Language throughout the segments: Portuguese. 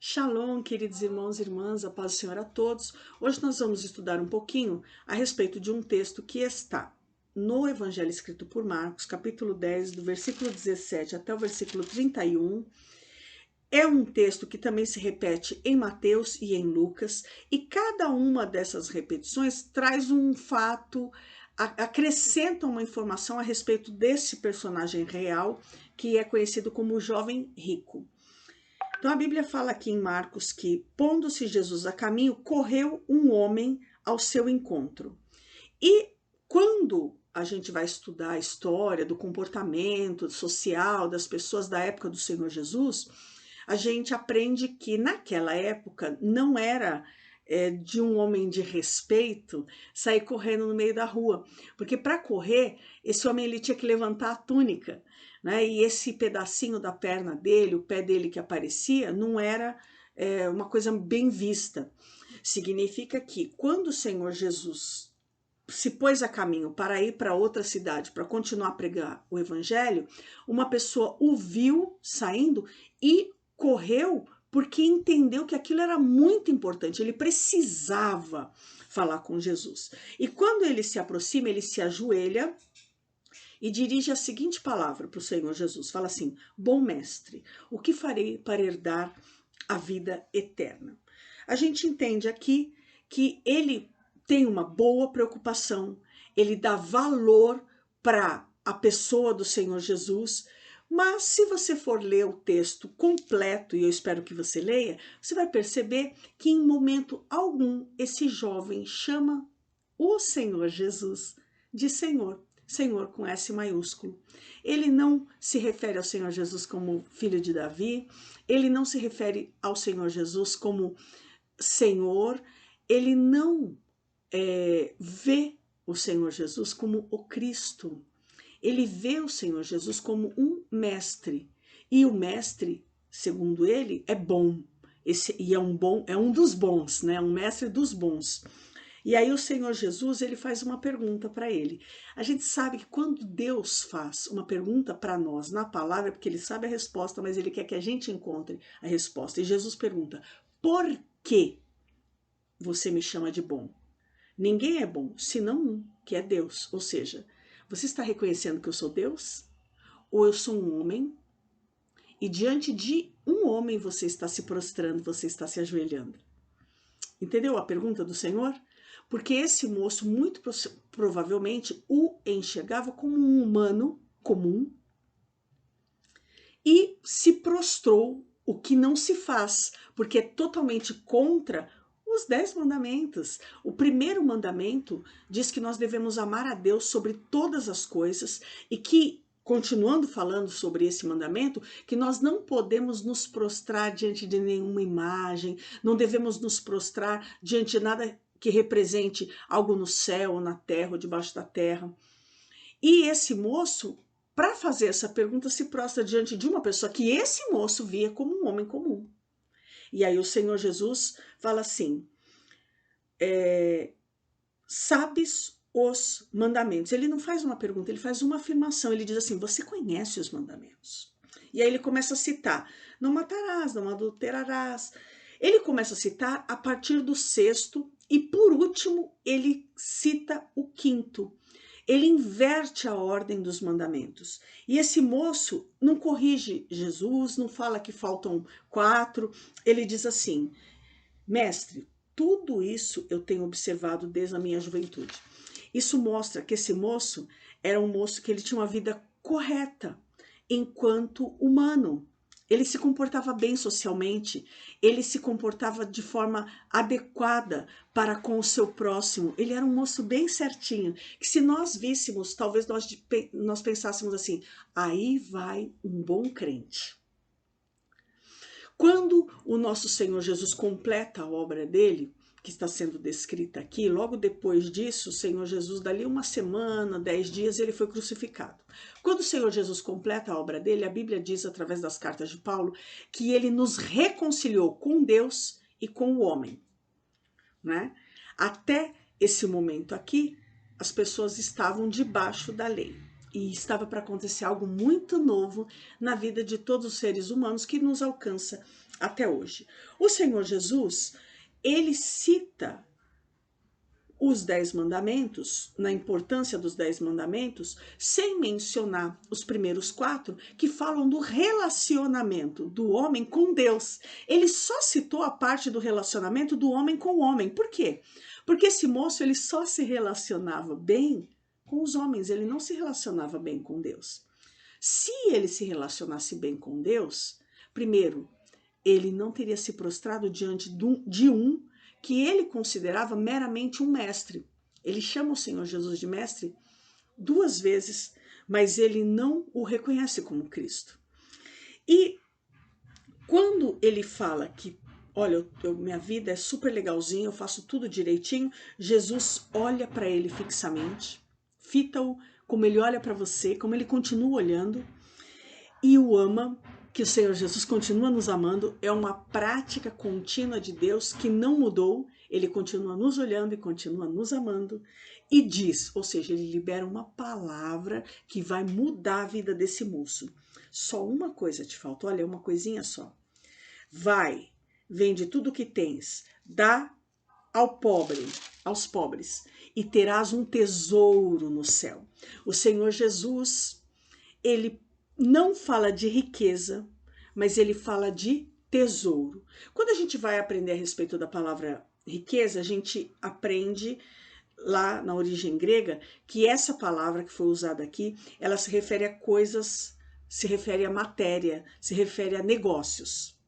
Shalom, queridos irmãos e irmãs, a paz do Senhor a todos. Hoje nós vamos estudar um pouquinho a respeito de um texto que está no Evangelho escrito por Marcos, capítulo 10, do versículo 17 até o versículo 31. É um texto que também se repete em Mateus e em Lucas, e cada uma dessas repetições traz um fato, acrescenta uma informação a respeito desse personagem real, que é conhecido como o jovem rico. Então a Bíblia fala aqui em Marcos que, pondo-se Jesus a caminho, correu um homem ao seu encontro. E quando a gente vai estudar a história do comportamento social das pessoas da época do Senhor Jesus, a gente aprende que naquela época não era de um homem de respeito sair correndo no meio da rua, porque para correr, esse homem ele tinha que levantar a túnica, né? E esse pedacinho da perna dele, o pé dele que aparecia, não era uma coisa bem vista. Significa que quando o Senhor Jesus se pôs a caminho para ir para outra cidade, para continuar a pregar o evangelho, uma pessoa o viu saindo e correu porque entendeu que aquilo era muito importante, ele precisava falar com Jesus. E quando ele se aproxima, ele se ajoelha e dirige a seguinte palavra para o Senhor Jesus, fala assim: bom mestre, o que farei para herdar a vida eterna? A gente entende aqui que ele tem uma boa preocupação, ele dá valor para a pessoa do Senhor Jesus, mas se você for ler o texto completo, e eu espero que você leia, você vai perceber que em momento algum esse jovem chama o Senhor Jesus de Senhor. Senhor com S maiúsculo. Ele não se refere ao Senhor Jesus como filho de Davi, ele não se refere ao Senhor Jesus como Senhor, ele não vê o Senhor Jesus como o Cristo. Ele vê o Senhor Jesus como um mestre. E o mestre, segundo ele, é bom. E é um dos bons, né? Um mestre dos bons. E aí o Senhor Jesus, ele faz uma pergunta para ele. A gente sabe que quando Deus faz uma pergunta para nós na palavra, é porque ele sabe a resposta, mas ele quer que a gente encontre a resposta. E Jesus pergunta: por que você me chama de bom? Ninguém é bom, senão um, que é Deus. Ou seja, você está reconhecendo que eu sou Deus? Ou eu sou um homem? E diante de um homem você está se prostrando, você está se ajoelhando. Entendeu a pergunta do Senhor? Porque esse moço muito provavelmente o enxergava como um humano comum e se prostrou, o que não se faz, porque é totalmente contra os 10 mandamentos. O primeiro mandamento diz que nós devemos amar a Deus sobre todas as coisas e que, continuando falando sobre esse mandamento, que nós não podemos nos prostrar diante de nenhuma imagem, não devemos nos prostrar diante de nada que represente algo no céu, ou na terra, ou debaixo da terra. E esse moço, para fazer essa pergunta, se prostra diante de uma pessoa que esse moço via como um homem comum. E aí o Senhor Jesus fala assim: sabes os mandamentos? Ele não faz uma pergunta, ele faz uma afirmação. Ele diz assim: você conhece os mandamentos? E aí ele começa a citar: não matarás, não adulterarás. Ele começa a citar a partir do sexto e, por último, ele cita o quinto. Ele inverte a ordem dos mandamentos. E esse moço não corrige Jesus, não fala que faltam 4. Ele diz assim: mestre, tudo isso eu tenho observado desde a minha juventude. Isso mostra que esse moço era um moço que ele tinha uma vida correta enquanto humano. Ele se comportava bem socialmente, ele se comportava de forma adequada para com o seu próximo. Ele era um moço bem certinho, que se nós víssemos, talvez nós pensássemos assim: aí vai um bom crente. Quando o nosso Senhor Jesus completa a obra dele, que está sendo descrita aqui, logo depois disso, o Senhor Jesus, dali uma semana, 10 dias, ele foi crucificado. Quando o Senhor Jesus completa a obra dele, a Bíblia diz, através das cartas de Paulo, que ele nos reconciliou com Deus e com o homem, né? Até esse momento aqui, as pessoas estavam debaixo da lei. E estava para acontecer algo muito novo na vida de todos os seres humanos que nos alcança até hoje. O Senhor Jesus, ele cita os 10 mandamentos, na importância dos 10 mandamentos, sem mencionar os primeiros 4, que falam do relacionamento do homem com Deus. Ele só citou a parte do relacionamento do homem com o homem. Por quê? Porque esse moço, ele só se relacionava bem com os homens, ele não se relacionava bem com Deus. Se ele se relacionasse bem com Deus, primeiro, ele não teria se prostrado diante de um que ele considerava meramente um mestre. Ele chama o Senhor Jesus de mestre 2 vezes, mas ele não o reconhece como Cristo. E quando ele fala que, olha, minha vida é super legalzinha, eu faço tudo direitinho, Jesus olha para ele fixamente, fita-o como ele olha para você, como ele continua olhando, e o ama, que o Senhor Jesus continua nos amando, é uma prática contínua de Deus que não mudou, ele continua nos olhando e continua nos amando, e diz, ou seja, ele libera uma palavra que vai mudar a vida desse moço. Só uma coisa te falta, olha, uma coisinha só. Vai, vende tudo o que tens, dá aos pobres, e terás um tesouro no céu. O Senhor Jesus, ele não fala de riqueza, mas ele fala de tesouro. Quando a gente vai aprender a respeito da palavra riqueza, a gente aprende lá na origem grega que essa palavra que foi usada aqui, ela se refere a coisas, se refere a matéria, se refere a negócios.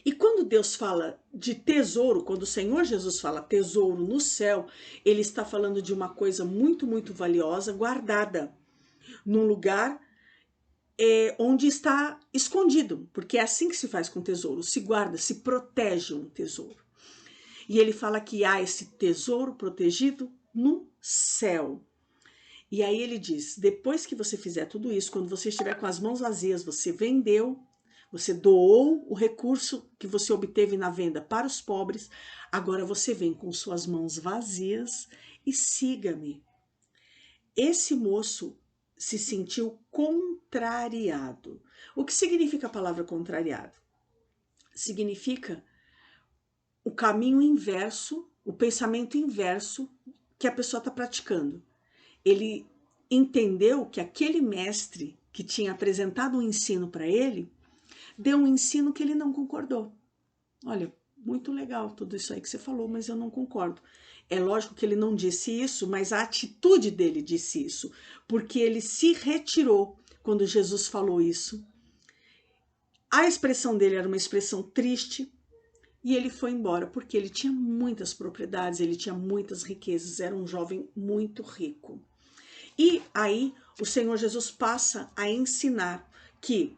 E quando Deus fala de tesouro, quando o Senhor Jesus fala tesouro no céu, ele está falando de uma coisa muito, muito valiosa, guardada num lugar onde está escondido, porque é assim que se faz com tesouro, se guarda, se protege um tesouro. E ele fala que há esse tesouro protegido no céu. E aí ele diz, depois que você fizer tudo isso, quando você estiver com as mãos vazias, você vendeu, você doou o recurso que você obteve na venda para os pobres, agora você vem com suas mãos vazias e siga-me. Esse moço se sentiu contrariado. O que significa a palavra contrariado? Significa o caminho inverso, o pensamento inverso que a pessoa está praticando. Ele entendeu que aquele mestre que tinha apresentado um ensino para ele, deu um ensino que ele não concordou. Olha, muito legal tudo isso aí que você falou, mas eu não concordo. É lógico que ele não disse isso, mas a atitude dele disse isso, porque ele se retirou quando Jesus falou isso. A expressão dele era uma expressão triste e ele foi embora, porque ele tinha muitas propriedades, ele tinha muitas riquezas, era um jovem muito rico. E aí o Senhor Jesus passa a ensinar que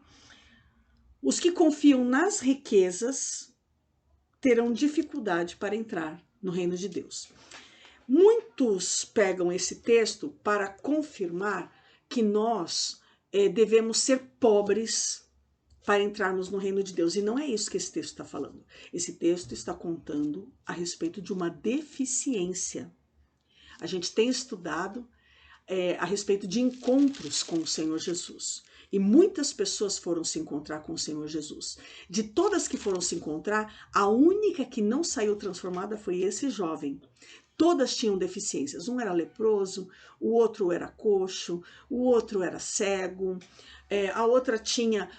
os que confiam nas riquezas terão dificuldade para entrar no reino de Deus. Muitos pegam esse texto para confirmar que nós devemos ser pobres para entrarmos no reino de Deus. E não é isso que esse texto está falando. Esse texto está contando a respeito de uma deficiência. A gente tem estudado a respeito de encontros com o Senhor Jesus. E muitas pessoas foram se encontrar com o Senhor Jesus. De todas que foram se encontrar, a única que não saiu transformada foi esse jovem. Todas tinham deficiências. Um era leproso, o outro era coxo, o outro era cego, a outra tinha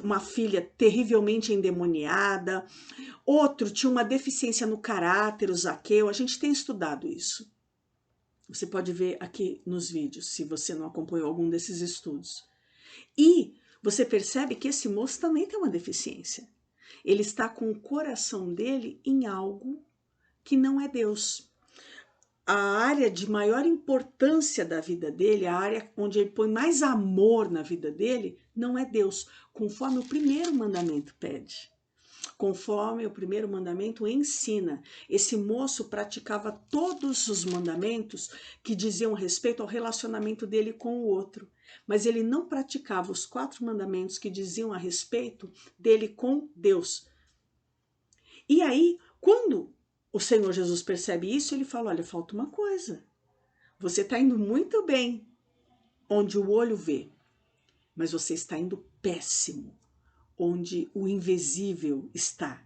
uma filha terrivelmente endemoniada, outro tinha uma deficiência no caráter, o Zaqueu. A gente tem estudado isso. Você pode ver aqui nos vídeos, se você não acompanhou algum desses estudos. E você percebe que esse moço também tem uma deficiência. Ele está com o coração dele em algo que não é Deus. A área de maior importância da vida dele, a área onde ele põe mais amor na vida dele, não é Deus, conforme o primeiro mandamento pede. Conforme o primeiro mandamento ensina. Esse moço praticava todos os mandamentos que diziam respeito ao relacionamento dele com o outro, mas ele não praticava os 4 mandamentos que diziam a respeito dele com Deus. E aí, quando o Senhor Jesus percebe isso, ele fala, olha, falta uma coisa. Você está indo muito bem onde o olho vê, mas você está indo péssimo onde o invisível está.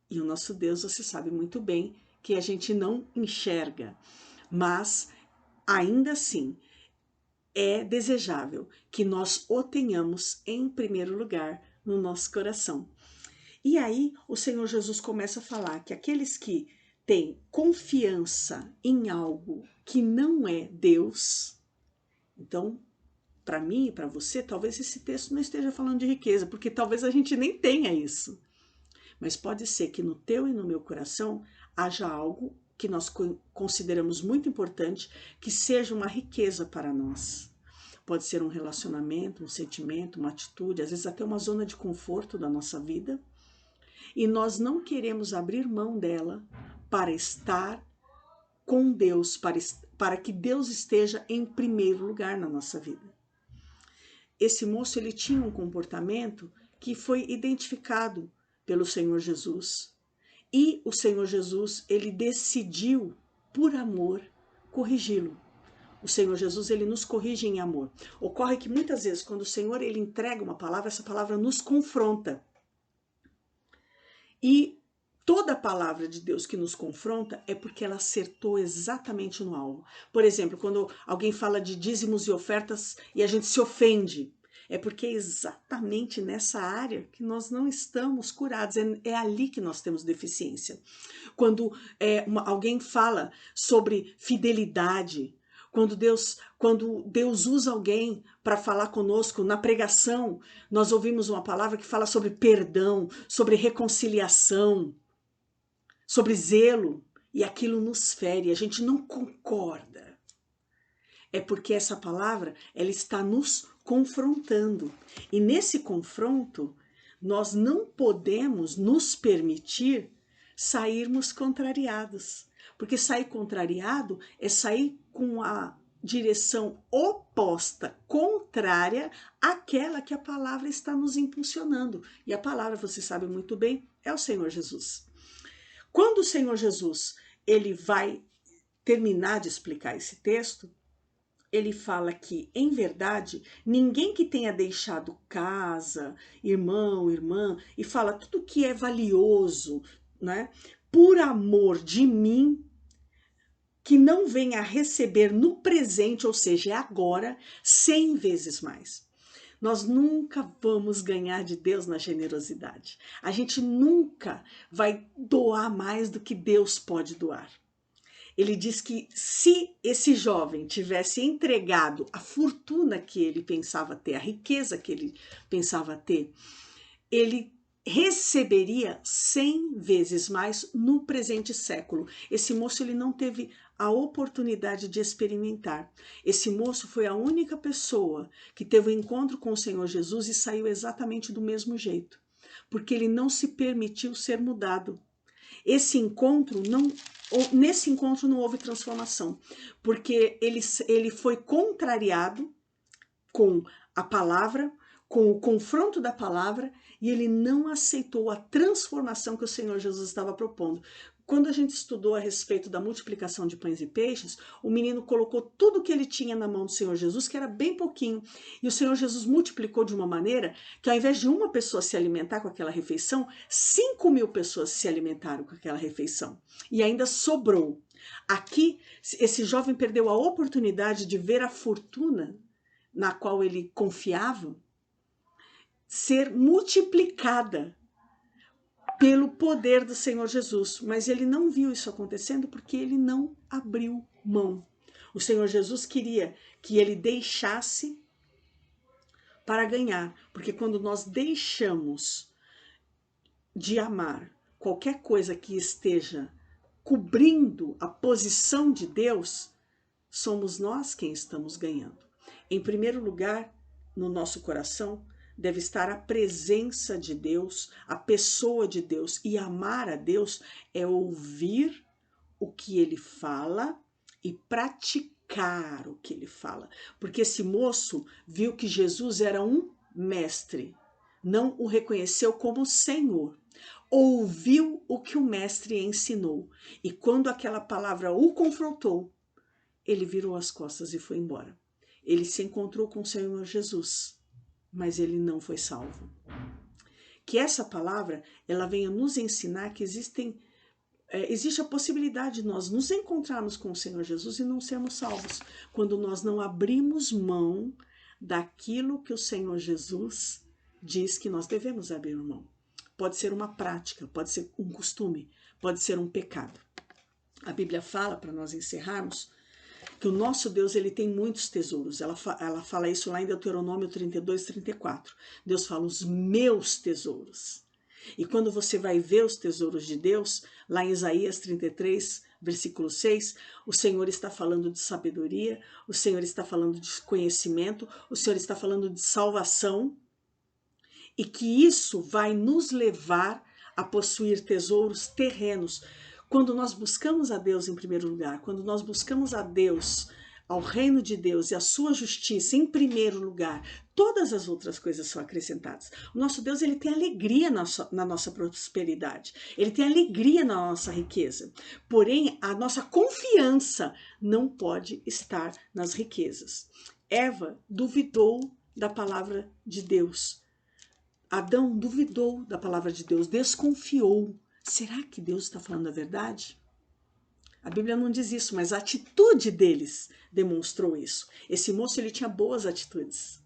E o nosso Deus, você sabe muito bem que a gente não enxerga, mas ainda assim é desejável que nós o tenhamos em primeiro lugar no nosso coração. E aí o Senhor Jesus começa a falar que aqueles que têm confiança em algo que não é Deus, então, para mim e para você, talvez esse texto não esteja falando de riqueza, porque talvez a gente nem tenha isso. Mas pode ser que no teu e no meu coração haja algo que nós consideramos muito importante, que seja uma riqueza para nós. Pode ser um relacionamento, um sentimento, uma atitude, às vezes até uma zona de conforto da nossa vida, e nós não queremos abrir mão dela para estar com Deus, para que Deus esteja em primeiro lugar na nossa vida. Esse moço, ele tinha um comportamento que foi identificado pelo Senhor Jesus. E o Senhor Jesus, ele decidiu, por amor, corrigi-lo. O Senhor Jesus, ele nos corrige em amor. Ocorre que muitas vezes, quando o Senhor ele entrega uma palavra, essa palavra nos confronta. E toda palavra de Deus que nos confronta é porque ela acertou exatamente no alvo. Por exemplo, quando alguém fala de dízimos e ofertas e a gente se ofende, é porque é exatamente nessa área que nós não estamos curados, é ali que nós temos deficiência. Quando alguém fala sobre fidelidade, quando Deus usa alguém para falar conosco na pregação, nós ouvimos uma palavra que fala sobre perdão, sobre reconciliação, sobre zelo, e aquilo nos fere, a gente não concorda. É porque essa palavra, ela está nos confrontando. E nesse confronto, nós não podemos nos permitir sairmos contrariados. Porque sair contrariado é sair com a direção oposta, contrária àquela que a palavra está nos impulsionando. E a palavra, você sabe muito bem, é o Senhor Jesus. Quando o Senhor Jesus ele vai terminar de explicar esse texto, ele fala que, em verdade, ninguém que tenha deixado casa, irmão, irmã, e fala tudo que é valioso, né, por amor de mim, que não venha a receber no presente, ou seja, é agora, 100 vezes mais. Nós nunca vamos ganhar de Deus na generosidade. A gente nunca vai doar mais do que Deus pode doar. Ele diz que se esse jovem tivesse entregado a fortuna que ele pensava ter, a riqueza que ele pensava ter, ele receberia 100 vezes mais no presente século. Esse moço ele não teve a oportunidade de experimentar. Esse moço foi a única pessoa que teve um encontro com o Senhor Jesus e saiu exatamente do mesmo jeito, porque ele não se permitiu ser mudado. Nesse encontro não houve transformação, porque ele foi contrariado com a palavra, com o confronto da palavra, e ele não aceitou a transformação que o Senhor Jesus estava propondo. Quando a gente estudou a respeito da multiplicação de pães e peixes, o menino colocou tudo que ele tinha na mão do Senhor Jesus, que era bem pouquinho, e o Senhor Jesus multiplicou de uma maneira que, ao invés de uma pessoa se alimentar com aquela refeição, 5.000 pessoas se alimentaram com aquela refeição, e ainda sobrou. Aqui, esse jovem perdeu a oportunidade de ver a fortuna na qual ele confiava ser multiplicada pelo poder do Senhor Jesus, mas ele não viu isso acontecendo porque ele não abriu mão. O Senhor Jesus queria que ele deixasse para ganhar, porque quando nós deixamos de amar qualquer coisa que esteja cobrindo a posição de Deus, somos nós quem estamos ganhando. Em primeiro lugar, no nosso coração, deve estar a presença de Deus, a pessoa de Deus. E amar a Deus é ouvir o que ele fala e praticar o que ele fala. Porque esse moço viu que Jesus era um mestre, não o reconheceu como Senhor. Ouviu o que o mestre ensinou. E quando aquela palavra o confrontou, ele virou as costas e foi embora. Ele se encontrou com o Senhor Jesus, mas ele não foi salvo. que essa palavra ela venha nos ensinar que existe a possibilidade de nós nos encontrarmos com o Senhor Jesus e não sermos salvos, quando nós não abrimos mão daquilo que o Senhor Jesus diz que nós devemos abrir mão. Pode ser uma prática, pode ser um costume, pode ser um pecado. A Bíblia fala, para nós encerrarmos, que o nosso Deus ele tem muitos tesouros. Ela fala isso lá em Deuteronômio 32, 34. Deus fala, os meus tesouros. E quando você vai ver os tesouros de Deus, lá em Isaías 33, versículo 6, o Senhor está falando de sabedoria, o Senhor está falando de conhecimento, o Senhor está falando de salvação, e que isso vai nos levar a possuir tesouros terrenos. Quando nós buscamos a Deus em primeiro lugar, quando nós buscamos a Deus, ao reino de Deus e a sua justiça em primeiro lugar, todas as outras coisas são acrescentadas. O nosso Deus ele tem alegria na nossa prosperidade, ele tem alegria na nossa riqueza. Porém, a nossa confiança não pode estar nas riquezas. Eva duvidou da palavra de Deus. Adão duvidou da palavra de Deus, desconfiou. Será que Deus está falando a verdade? A Bíblia não diz isso, mas a atitude deles demonstrou isso. Esse moço ele tinha boas atitudes,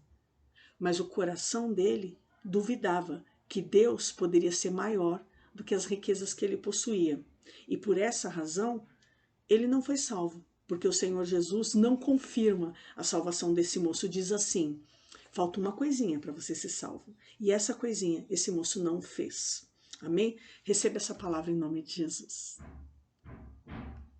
mas o coração dele duvidava que Deus poderia ser maior do que as riquezas que ele possuía. E por essa razão, ele não foi salvo, porque o Senhor Jesus não confirma a salvação desse moço. Diz assim, falta uma coisinha para você ser salvo. E essa coisinha, esse moço não fez. Amém? Receba essa palavra em nome de Jesus.